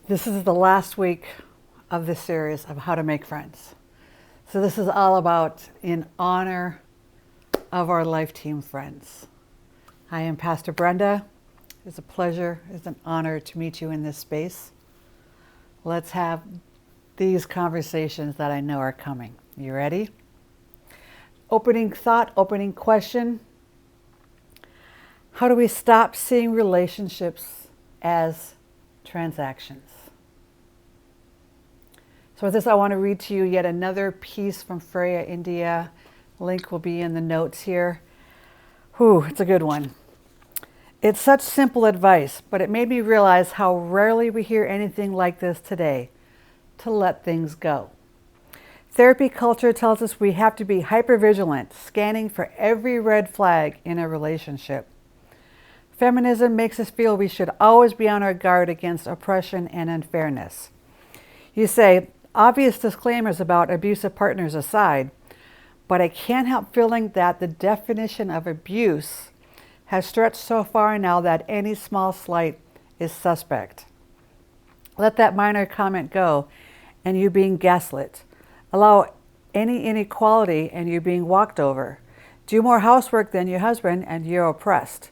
This is the last week of this series of how to make friends. So this is all about in honor of our Life Team friends. I am Pastor Brenda. It's a pleasure, it's an honor to meet you in this space. Let's have these conversations that I know are coming. You ready? Opening thought, opening question. How do we stop seeing relationships as transactions? So with this, I want to read to you yet another piece from Freya, India. Link will be in the notes here. Whew, it's a good one. It's such simple advice, but it made me realize how rarely we hear anything like this today, to let things go. Therapy culture tells us we have to be hypervigilant, scanning for every red flag in a relationship. Feminism makes us feel we should always be on our guard against oppression and unfairness. You say, obvious disclaimers about abusive partners aside, but I can't help feeling that the definition of abuse has stretched so far now that any small slight is suspect. Let that minor comment go and you being gaslit. Allow any inequality and you being walked over. Do more housework than your husband and you're oppressed.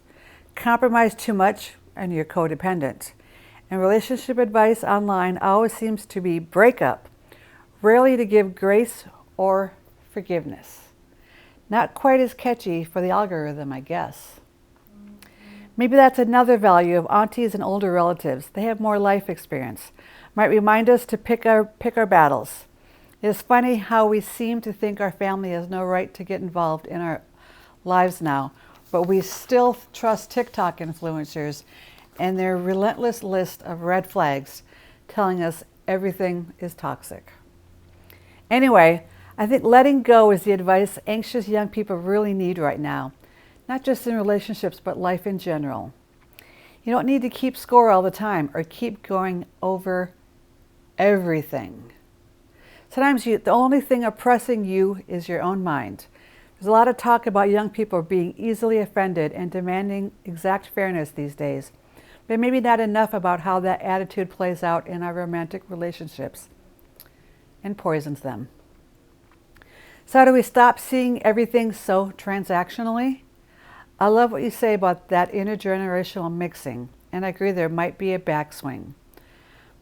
Compromise too much and you're codependent. And relationship advice online always seems to be break up, rarely to give grace or forgiveness. Not quite as catchy for the algorithm, I guess. Maybe that's another value of aunties and older relatives. They have more life experience. Might remind us to pick our battles. It's funny how we seem to think our family has no right to get involved in our lives now, but we still trust TikTok influencers and their relentless list of red flags telling us everything is toxic. Anyway, I think letting go is the advice anxious young people really need right now, not just in relationships, but life in general. You don't need to keep score all the time or keep going over everything. Sometimes the only thing oppressing you is your own mind. There's a lot of talk about young people being easily offended and demanding exact fairness these days, but maybe not enough about how that attitude plays out in our romantic relationships and poisons them. So how do we stop seeing everything so transactionally? I love what you say about that intergenerational mixing, and I agree there might be a backswing.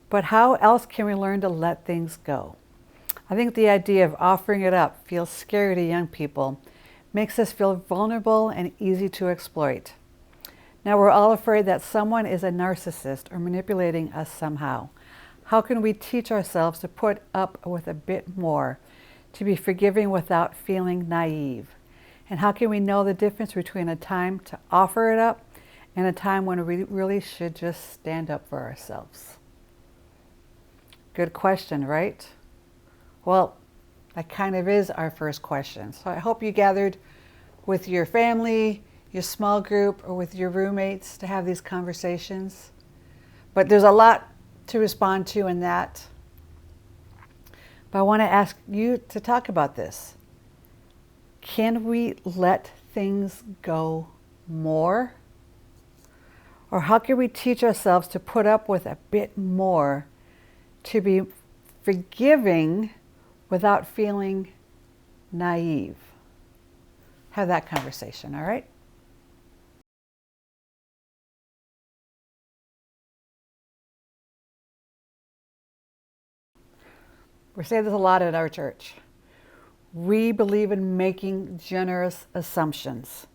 But how else can we learn to let things go? I think the idea of offering it up feels scary to young people, makes us feel vulnerable and easy to exploit. Now we're all afraid that someone is a narcissist or manipulating us somehow. How can we teach ourselves to put up with a bit more, to be forgiving without feeling naive? And how can we know the difference between a time to offer it up and a time when we really should just stand up for ourselves? Good question, right? Well, that kind of is our first question. So I hope you gathered with your family, your small group, or with your roommates to have these conversations. But there's a lot to respond to in that. But I want to ask you to talk about this. Can we let things go more? Or how can we teach ourselves to put up with a bit more, to be forgiving without feeling naive? Have that conversation, all right? We say this a lot at our church. We believe in making generous assumptions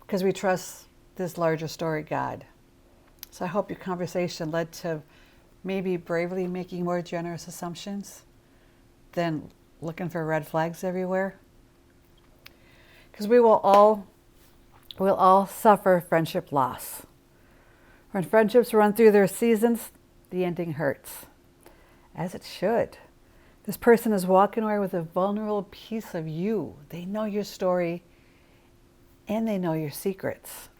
because we trust this larger story, God. So I hope your conversation led to maybe bravely making more generous assumptions than looking for red flags everywhere. Because we'll all suffer friendship loss. When friendships run through their seasons, the ending hurts, as it should. This person is walking away with a vulnerable piece of you. They know your story and they know your secrets.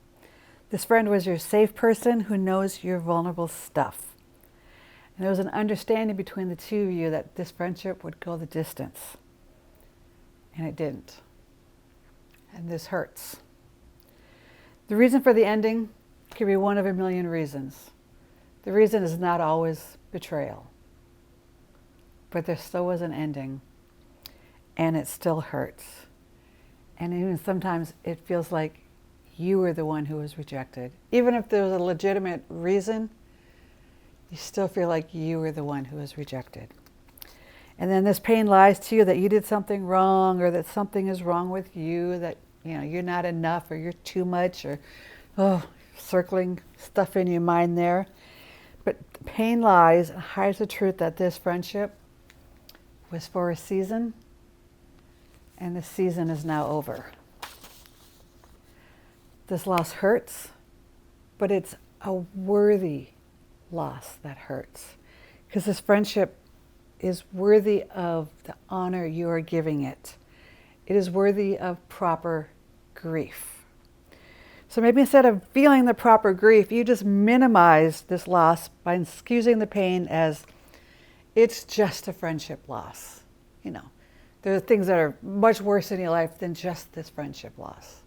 This friend was your safe person who knows your vulnerable stuff. And there was an understanding between the two of you that this friendship would go the distance. And it didn't. And this hurts. The reason for the ending could be one of a million reasons. The reason is not always betrayal. But there still was an ending, and it still hurts. And even sometimes it feels like you were the one who was rejected. Even if there was a legitimate reason, you still feel like you were the one who was rejected. And then this pain lies to you that you did something wrong, or that something is wrong with you, that you're not enough, or you're too much, or circling stuff in your mind there. But pain lies and hides the truth that this friendship was for a season, and the season is now over. This loss hurts, but it's a worthy loss that hurts, because this friendship is worthy of the honor you are giving it. It is worthy of proper grief. So maybe instead of feeling the proper grief, you just minimize this loss by excusing the pain as it's just a friendship loss. There are things that are much worse in your life than just this friendship loss.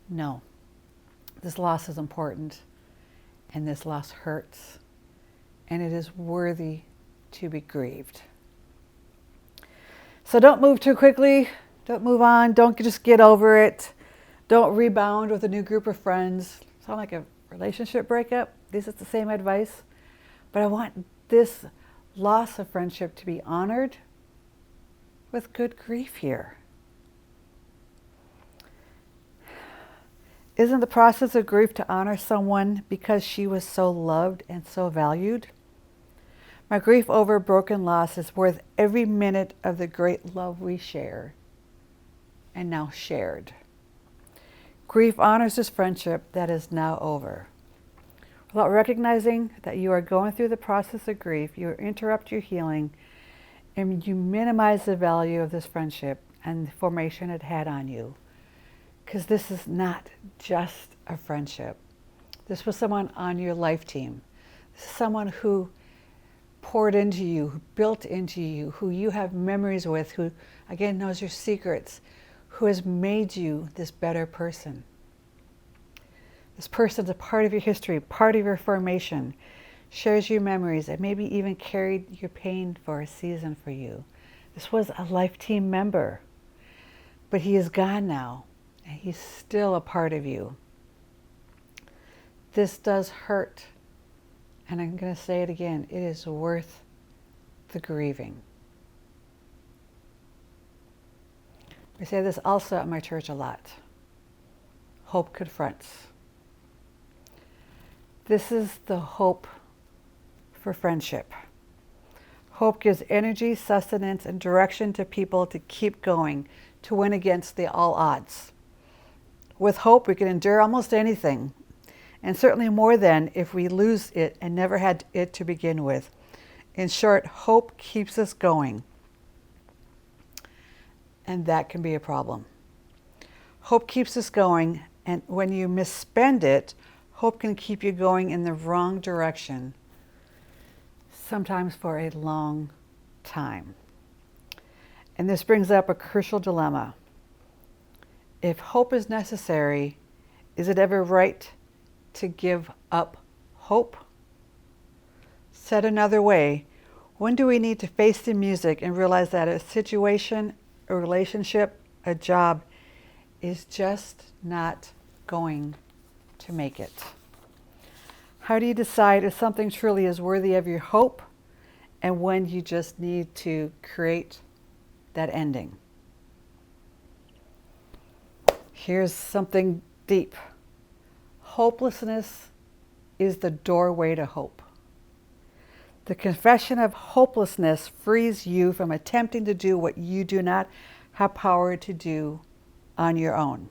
No. This loss is important, and this loss hurts, and it is worthy to be grieved. So don't move too quickly. Don't move on. Don't just get over it. Don't rebound with a new group of friends. Sound like a relationship breakup? This is the same advice. But I want this loss of friendship to be honored with good grief here. Isn't the process of grief to honor someone because she was so loved and so valued? My grief over a broken loss is worth every minute of the great love we share and now shared. Grief honors this friendship that is now over. Without recognizing that you are going through the process of grief, you interrupt your healing, and you minimize the value of this friendship and the formation it had on you. Because this is not just a friendship. This was someone on your life team. This is someone who poured into you, who built into you, who you have memories with, who, again, knows your secrets, who has made you this better person. This person's a part of your history, part of your formation, shares your memories, and maybe even carried your pain for a season for you. This was a life team member, but he is gone now. He's still a part of you. This does hurt. And I'm going to say it again. It is worth the grieving. We say this also at my church a lot. Hope confronts. This is the hope for friendship. Hope gives energy, sustenance, and direction to people to keep going, to win against the all odds. With hope, we can endure almost anything, and certainly more than if we lose it and never had it to begin with. In short, hope keeps us going, and that can be a problem. Hope keeps us going, and when you misspend it, hope can keep you going in the wrong direction, sometimes for a long time. And this brings up a crucial dilemma. If hope is necessary, is it ever right to give up hope? Said another way, when do we need to face the music and realize that a situation, a relationship, a job is just not going to make it? How do you decide if something truly is worthy of your hope and when you just need to create that ending? Here's something deep. Hopelessness is the doorway to hope. The confession of hopelessness frees you from attempting to do what you do not have power to do on your own.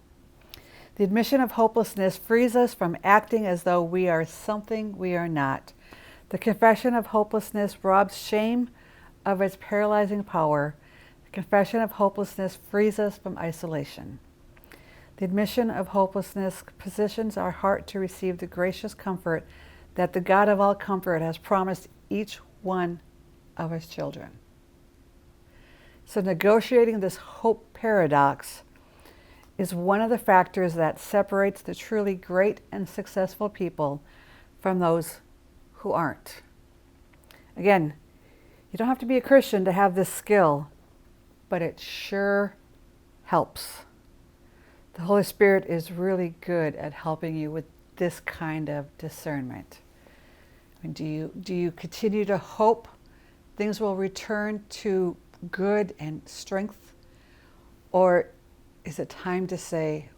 The admission of hopelessness frees us from acting as though we are something we are not. The confession of hopelessness robs shame of its paralyzing power. The confession of hopelessness frees us from isolation. The admission of hopelessness positions our heart to receive the gracious comfort that the God of all comfort has promised each one of his children. So negotiating this hope paradox is one of the factors that separates the truly great and successful people from those who aren't. Again, you don't have to be a Christian to have this skill, but it sure helps. The Holy Spirit is really good at helping you with this kind of discernment. I mean, do you continue to hope things will return to good and strength? Or is it time to say,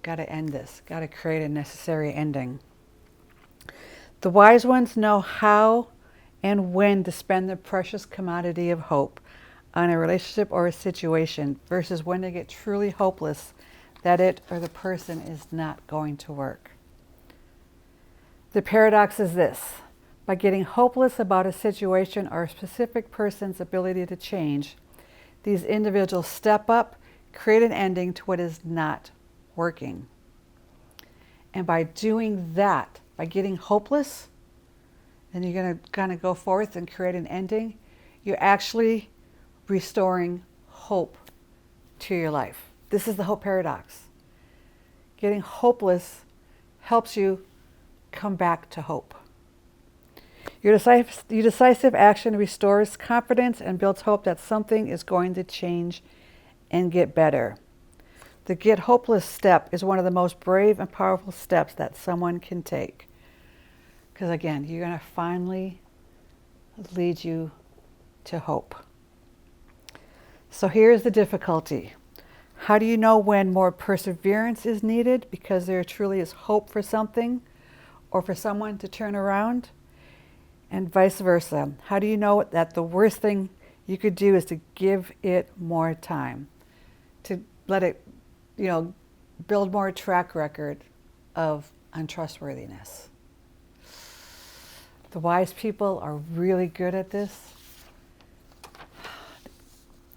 got to end this, got to create a necessary ending? The wise ones know how and when to spend the precious commodity of hope on a relationship or a situation versus when to get truly hopeless that it or the person is not going to work. The paradox is this: by getting hopeless about a situation or a specific person's ability to change, these individuals step up, create an ending to what is not working. And by doing that, by getting hopeless, and you're going to kind of go forth and create an ending, you're actually restoring hope to your life. This is the hope paradox. Getting hopeless helps you come back to hope. Your decisive action restores confidence and builds hope that something is going to change and get better. The get hopeless step is one of the most brave and powerful steps that someone can take. Because again, you're going to finally lead you to hope. So here's the difficulty. How do you know when more perseverance is needed because there truly is hope for something or for someone to turn around? And vice versa. How do you know that the worst thing you could do is to give it more time? To let it, build more track record of untrustworthiness. The wise people are really good at this.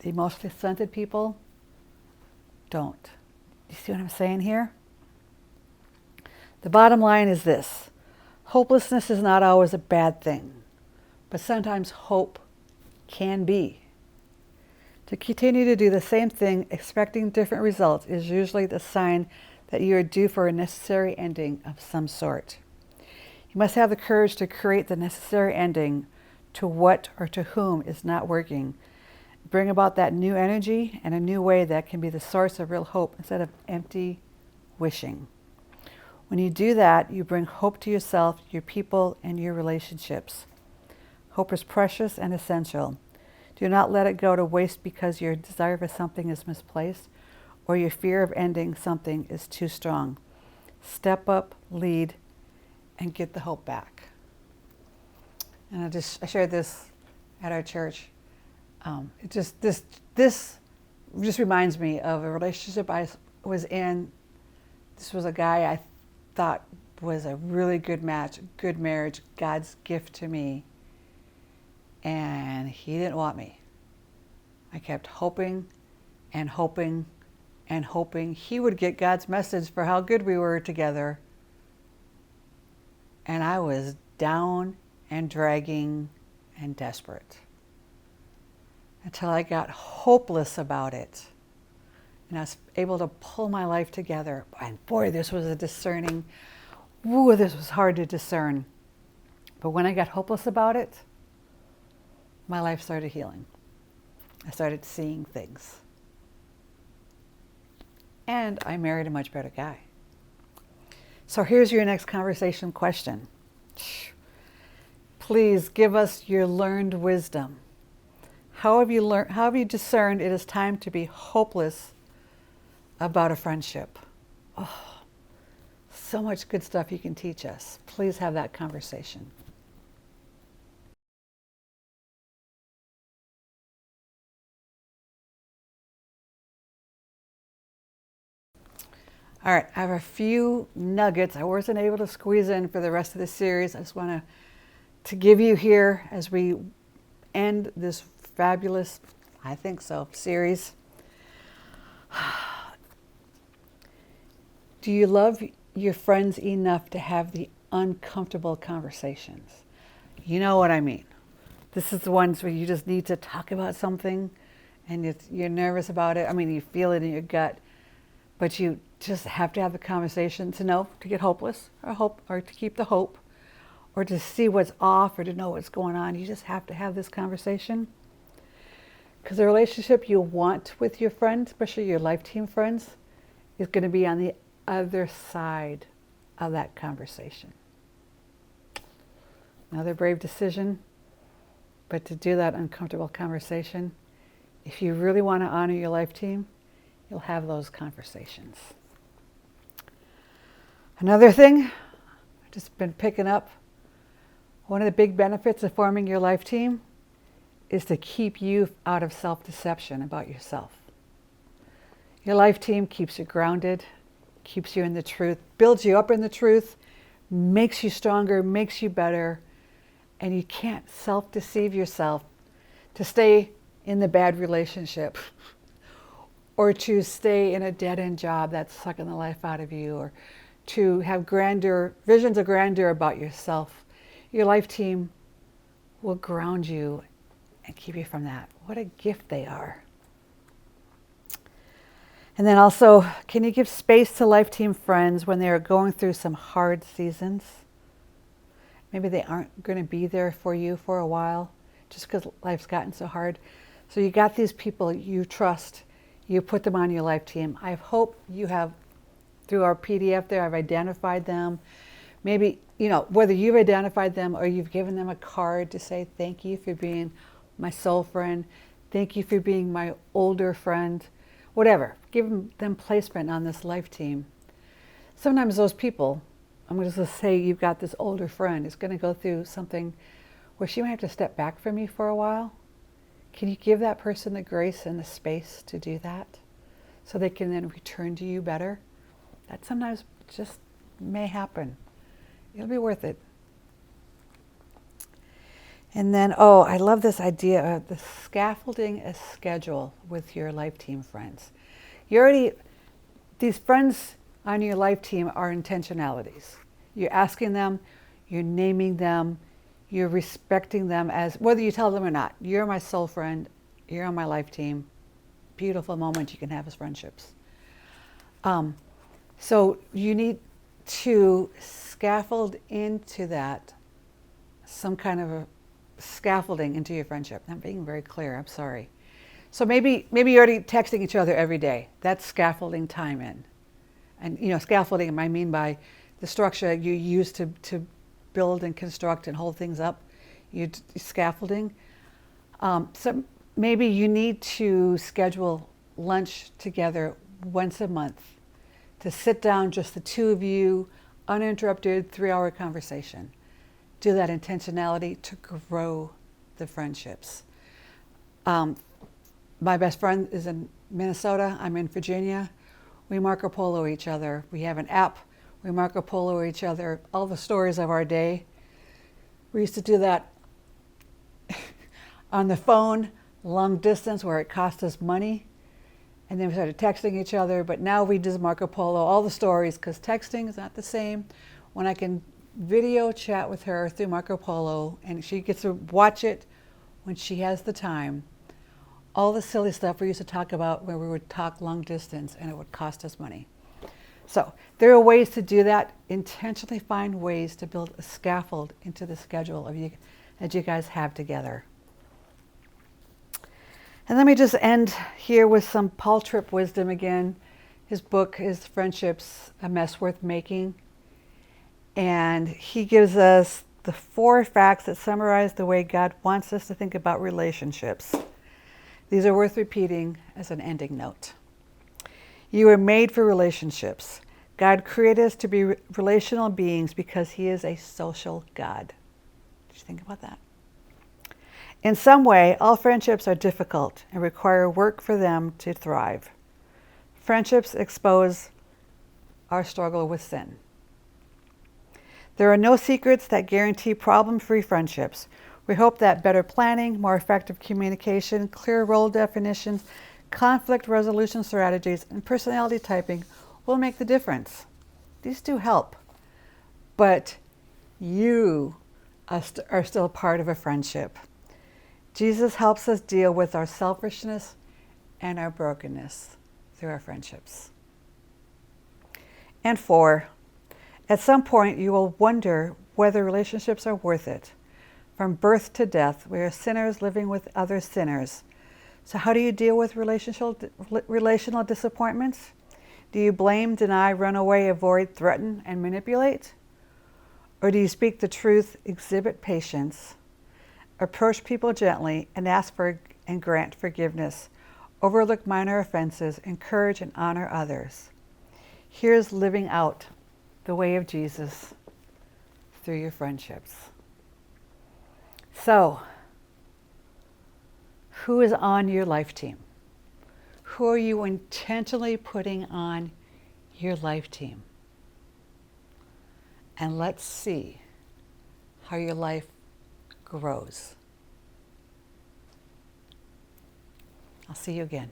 The emotionally stunted people don't. You see what I'm saying here? The bottom line is this: hopelessness is not always a bad thing, but sometimes hope can be. To continue to do the same thing, expecting different results, is usually the sign that you are due for a necessary ending of some sort. You must have the courage to create the necessary ending to what or to whom is not working. Bring about that new energy and a new way that can be the source of real hope instead of empty wishing. When you do that, you bring hope to yourself, your people, and your relationships. Hope is precious and essential. Do not let it go to waste because your desire for something is misplaced or your fear of ending something is too strong. Step up, lead, and get the hope back. And I shared this at our church. This just reminds me of a relationship I was in. This was a guy I thought was a really good match, good marriage, God's gift to me. And he didn't want me. I kept hoping and hoping and hoping he would get God's message for how good we were together. And I was down and dragging and desperate until I got hopeless about it. And I was able to pull my life together. And boy, this was this was hard to discern. But when I got hopeless about it, my life started healing. I started seeing things. And I married a much better guy. So here's your next conversation question. Please give us your learned wisdom. How have you discerned it is time to be hopeless about a friendship? Oh, so much good stuff you can teach us. Please have that conversation. All right, I have a few nuggets I wasn't able to squeeze in for the rest of the series. I just want to give you here as we end this fabulous, I think so, series. Do you love your friends enough to have the uncomfortable conversations? You know what I mean. This is the ones where you just need to talk about something and you're nervous about it. I mean, you feel it in your gut, but you just have to have the conversation to know to get hopeless or to keep the hope or to see what's off or to know what's going on. You just have to have this conversation. Because the relationship you want with your friends, especially your life team friends, is going to be on the other side of that conversation. Another brave decision, but to do that uncomfortable conversation, if you really want to honor your life team, you'll have those conversations. Another thing, I've just been picking up, one of the big benefits of forming your life team is to keep you out of self-deception about yourself. Your life team keeps you grounded, keeps you in the truth, builds you up in the truth, makes you stronger, makes you better, and you can't self-deceive yourself to stay in the bad relationship or to stay in a dead-end job that's sucking the life out of you, or to have grandeur, visions of grandeur about yourself. Your life team will ground you and keep you from that. What a gift they are. And then also, can you give space to life team friends when they are going through some hard seasons? Maybe they aren't going to be there for you for a while just because life's gotten so hard. So you got these people you trust. You put them on your life team. I hope you have, through our PDF there, I've identified them. Maybe, whether you've identified them or you've given them a card to say, thank you for being my soul friend. Thank you for being my older friend. Whatever. Give them placement on this life team. Sometimes those people, I'm going to just say you've got this older friend, is going to go through something where she might have to step back from you for a while. Can you give that person the grace and the space to do that so they can then return to you better? That sometimes just may happen. It'll be worth it. And then, I love this idea of the scaffolding a schedule with your life team friends. These friends on your life team are intentionalities. You're asking them, you're naming them, you're respecting them as, whether you tell them or not, you're my soul friend, you're on my life team. Beautiful moment you can have as friendships. So you need to scaffold into that some kind of a scaffolding into your friendship. I'm being very clear, I'm sorry. So maybe you're already texting each other every day. That's scaffolding time in. And scaffolding I mean by the structure you use to build and construct and hold things up. Scaffolding. So maybe you need to schedule lunch together once a month to sit down, just the two of you, uninterrupted 3-hour conversation. Do that intentionality to grow the friendships. My best friend is in Minnesota. I'm in Virginia. We Marco Polo each other. We have an app. We Marco Polo each other all the stories of our day. We used to do that on the phone, long distance, where it cost us money. And then we started texting each other. But now we just Marco Polo all the stories, because texting is not the same. When I can video chat with her through Marco Polo, and she gets to watch it when she has the time. All the silly stuff we used to talk about where we would talk long distance and it would cost us money. So there are ways to do that. Intentionally find ways to build a scaffold into the schedule that you guys have together. And let me just end here with some Paul Tripp wisdom again. His book is Friendships, A Mess Worth Making. And he gives us the 4 facts that summarize the way God wants us to think about relationships. These are worth repeating as an ending note. You were made for relationships. God created us to be relational beings because he is a social God. Did you think about that? In some way, all friendships are difficult and require work for them to thrive. Friendships expose our struggle with sin. There are no secrets that guarantee problem-free friendships. We hope that better planning, more effective communication, clear role definitions, conflict resolution strategies, and personality typing will make the difference. These do help, but you are still part of a friendship. Jesus helps us deal with our selfishness and our brokenness through our friendships. And 4, at some point you will wonder whether relationships are worth it. From birth to death, we are sinners living with other sinners. So how do you deal with relational disappointments? Do you blame, deny, run away, avoid, threaten, and manipulate? Or do you speak the truth, exhibit patience, approach people gently, and ask for and grant forgiveness, overlook minor offenses, encourage and honor others? Here's living out the way of Jesus through your friendships. So, who is on your life team? Who are you intentionally putting on your life team? And let's see how your life grows. I'll see you again.